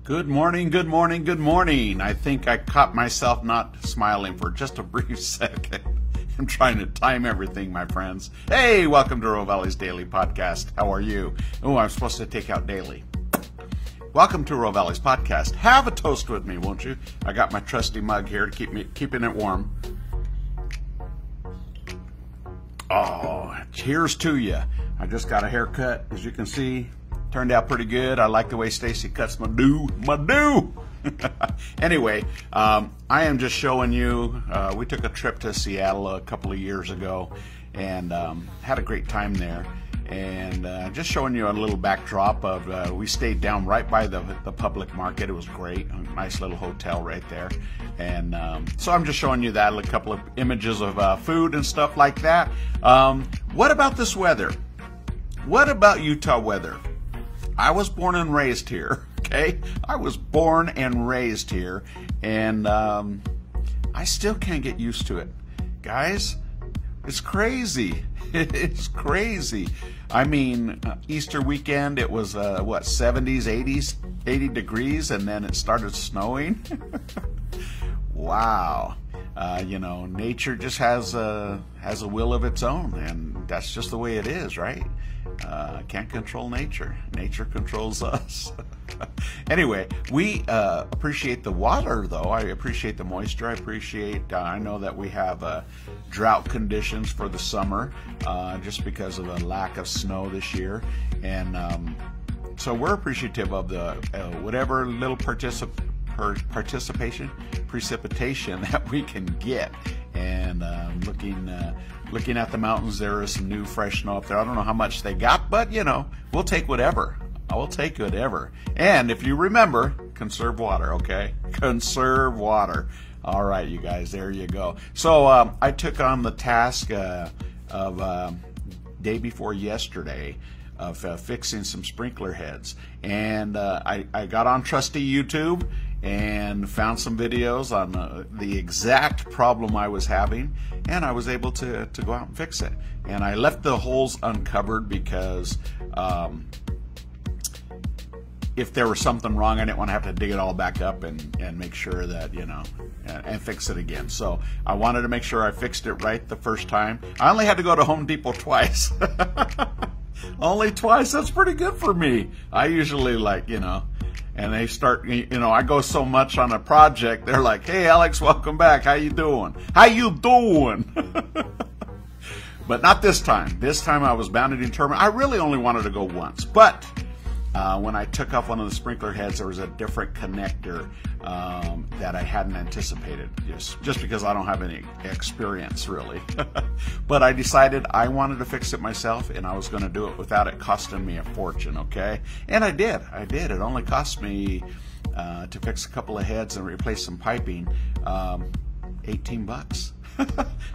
Good morning, good morning, good morning. I think I caught myself not smiling for just a brief second. I'm trying to time everything, my friends. Hey, welcome to Rovali's Daily Podcast. How are you? Oh, I'm supposed to take out daily. Welcome to Rovali's Podcast. Have a toast with me, won't you? I got my trusty mug here to keeping it warm. Oh, cheers to you. I just got a haircut, as you can see. Turned out pretty good. I like the way Stacy cuts my do. Anyway, I am just showing you, we took a trip to Seattle a couple of years ago and had a great time there. And just showing you a little backdrop of, we stayed down right by the public market. It was great. A nice little hotel right there. And so I'm just showing you that, a couple of images of food and stuff like that. What about this weather? What about Utah weather? I was born and raised here, okay? I was born and raised here, and I still can't get used to it. Guys, it's crazy. It's crazy. I mean, Easter weekend, it was, 70s, 80s, 80 degrees, and then it started snowing. Wow. Nature just has a will of its own, and that's just the way it is, right? Can't control nature. Nature controls us. Anyway, we appreciate the water, though. I appreciate the moisture. I know that we have drought conditions for the summer just because of the lack of snow this year. And so we're appreciative of the whatever little precipitation that we can get. And looking at the mountains, there is some new fresh snow up there. I don't know how much they got, but we'll take whatever. I will take whatever. And if you remember, conserve water, okay? Conserve water. All right, you guys, there you go. So I took on the task of day before yesterday of fixing some sprinkler heads. And I got on trusty YouTube and found some videos on the exact problem I was having, and I was able to go out and fix it. And I left the holes uncovered because if there was something wrong, I didn't want to have to dig it all back up and make sure that, and fix it again. So I wanted to make sure I fixed it right the first time. I only had to go to Home Depot twice. Only twice. That's pretty good for me. I usually and they start, I go so much on a project, they're like, hey, Alex, welcome back. How you doing? How you doing? But not this time. This time I was bound and determined. I really only wanted to go once. But when I took off one of the sprinkler heads, there was a different connector that I hadn't anticipated, just because I don't have any experience, really. But I decided I wanted to fix it myself, and I was going to do it without it costing me a fortune, okay? And I did. It only cost me, to fix a couple of heads and replace some piping, $18.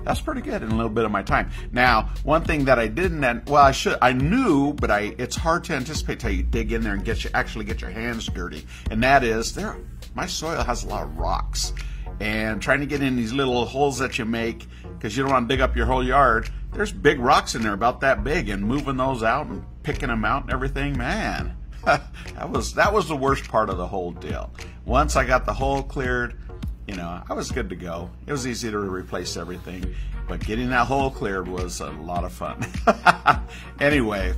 That's pretty good in a little bit of my time. Now, one thing that I didn't, I knew, but it's hard to anticipate till you dig in there and actually get your hands dirty. And that is, my soil has a lot of rocks. And trying to get in these little holes that you make, because you don't want to dig up your whole yard, there's big rocks in there about that big, and moving those out and picking them out and everything, man, that was the worst part of the whole deal. Once I got the hole cleared, I was good to go. It was easy to replace everything, but getting that hole cleared was a lot of fun. Anyway,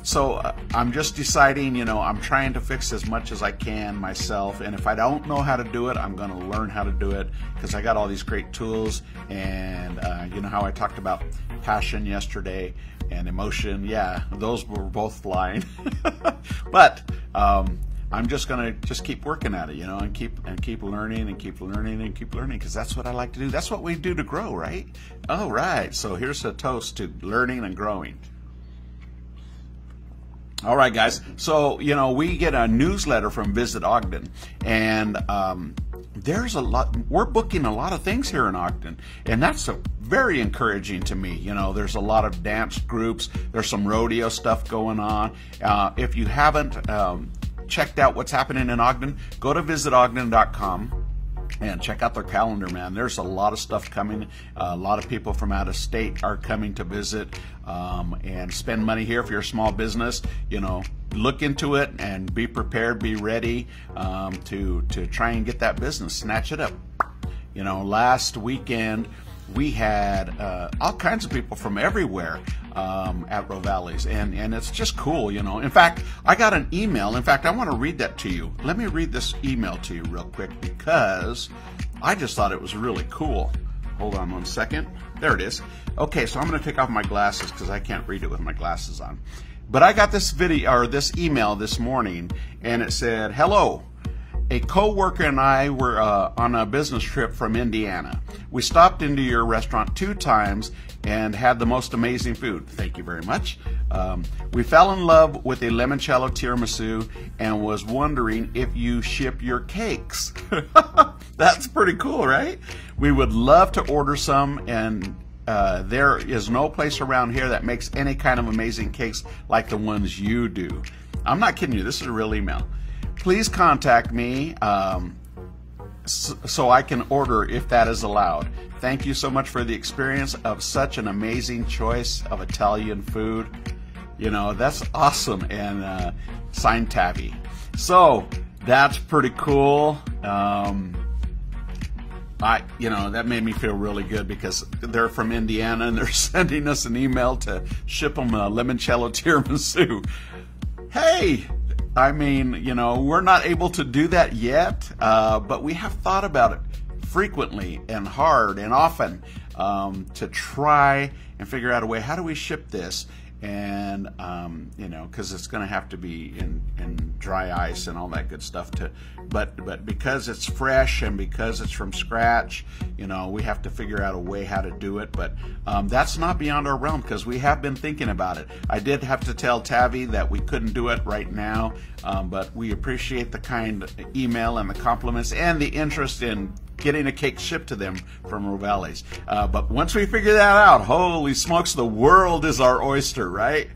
so I'm just deciding, I'm trying to fix as much as I can myself, and if I don't know how to do it, I'm going to learn how to do it, because I got all these great tools, and how I talked about passion yesterday and emotion, yeah, those were both flying. But I'm just gonna keep working at it, and keep learning and keep learning and keep learning, because that's what I like to do. That's what we do to grow, right? All right. So here's a toast to learning and growing. All right, guys. So we get a newsletter from Visit Ogden, and there's a lot. We're booking a lot of things here in Ogden, and that's very encouraging to me. There's a lot of dance groups. There's some rodeo stuff going on. If you haven't checked out what's happening in Ogden, go to visitogden.com and check out their calendar, man. There's a lot of stuff coming. A lot of people from out of state are coming to visit and spend money here. If you're a small business, look into it and be prepared, be ready to try and get that business, snatch it up. You know, last weekend we had all kinds of people from everywhere at Rovali's, and it's just cool, you know. In fact, I got an email. In fact, I want to read that to you. Let me read this email to you real quick because I just thought it was really cool. Hold on one second. There it is. Okay, so I'm going to take off my glasses because I can't read it with my glasses on. But I got this video or this email this morning, and it said, "Hello. A co-worker and I were on a business trip from Indiana. We stopped into your restaurant 2 times and had the most amazing food." Thank you very much. "We fell in love with a limoncello tiramisu and was wondering if you ship your cakes." That's pretty cool, right? "We would love to order some, and there is no place around here that makes any kind of amazing cakes like the ones you do." I'm not kidding you. This is a real email. "Please contact me so I can order if that is allowed. Thank you so much for the experience of such an amazing choice of Italian food." You know, that's awesome. And signed, Tabby. So that's pretty cool. You know, that made me feel really good because they're from Indiana and they're sending us an email to ship them a limoncello tiramisu. Hey, I mean, you know, we're not able to do that yet, but we have thought about it frequently and hard and often to try and figure out a way, how do we ship this? And you know, because it's going to have to be in dry ice and all that good stuff but because it's fresh and because it's from scratch, you know, we have to figure out a way how to do it. But that's not beyond our realm because we have been thinking about it. I did have to tell Tavi that we couldn't do it right now, but we appreciate the kind email and the compliments and the interest in getting a cake shipped to them from Rovali's. But once we figure that out, holy smokes, the world is our oyster, right?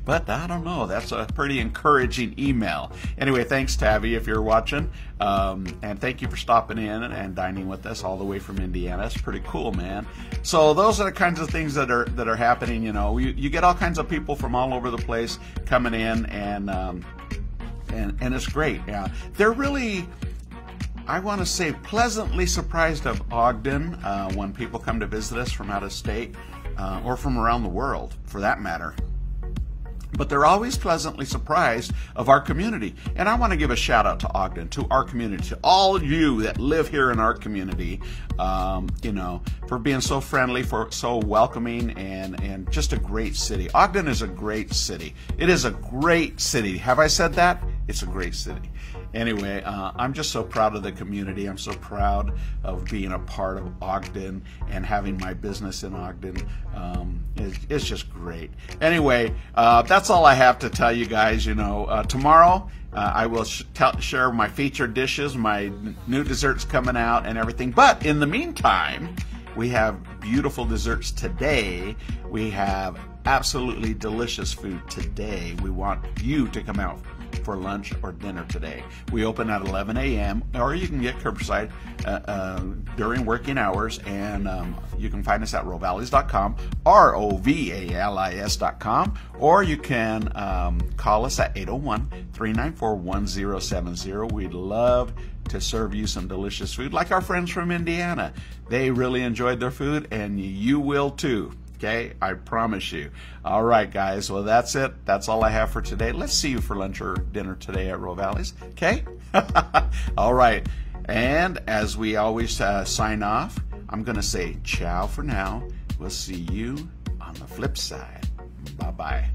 But I don't know, that's a pretty encouraging email. Anyway, thanks, Tavi, if you're watching. And thank you for stopping in and dining with us all the way from Indiana. That's pretty cool, man. So those are the kinds of things that are happening. You know, you get all kinds of people from all over the place coming in, and it's great. Yeah, they're really, I want to say, pleasantly surprised of Ogden when people come to visit us from out of state or from around the world, for that matter. But they're always pleasantly surprised of our community. And I want to give a shout out to Ogden, to our community, to all of you that live here in our community, you know, for being so friendly, for so welcoming, and just a great city. Ogden is a great city. It is a great city. Have I said that? It's a great city. Anyway, I'm just so proud of the community. I'm so proud of being a part of Ogden and having my business in Ogden. It's just great. Anyway, that's all I have to tell you guys. You know, tomorrow I will share my featured dishes, my new desserts coming out and everything. But in the meantime, we have beautiful desserts today. We have absolutely delicious food today. We want you to come out for lunch or dinner today. We open at 11 a.m. or you can get curbside during working hours, and you can find us at rovalis.com, rovalis.com, or you can call us at 801-394-1070. We'd love to serve you some delicious food like our friends from Indiana. They really enjoyed their food, and you will too. Okay, I promise you. All right, guys. Well, that's it. That's all I have for today. Let's see you for lunch or dinner today at Rovali's. Okay? All right. And as we always sign off, I'm going to say ciao for now. We'll see you on the flip side. Bye-bye.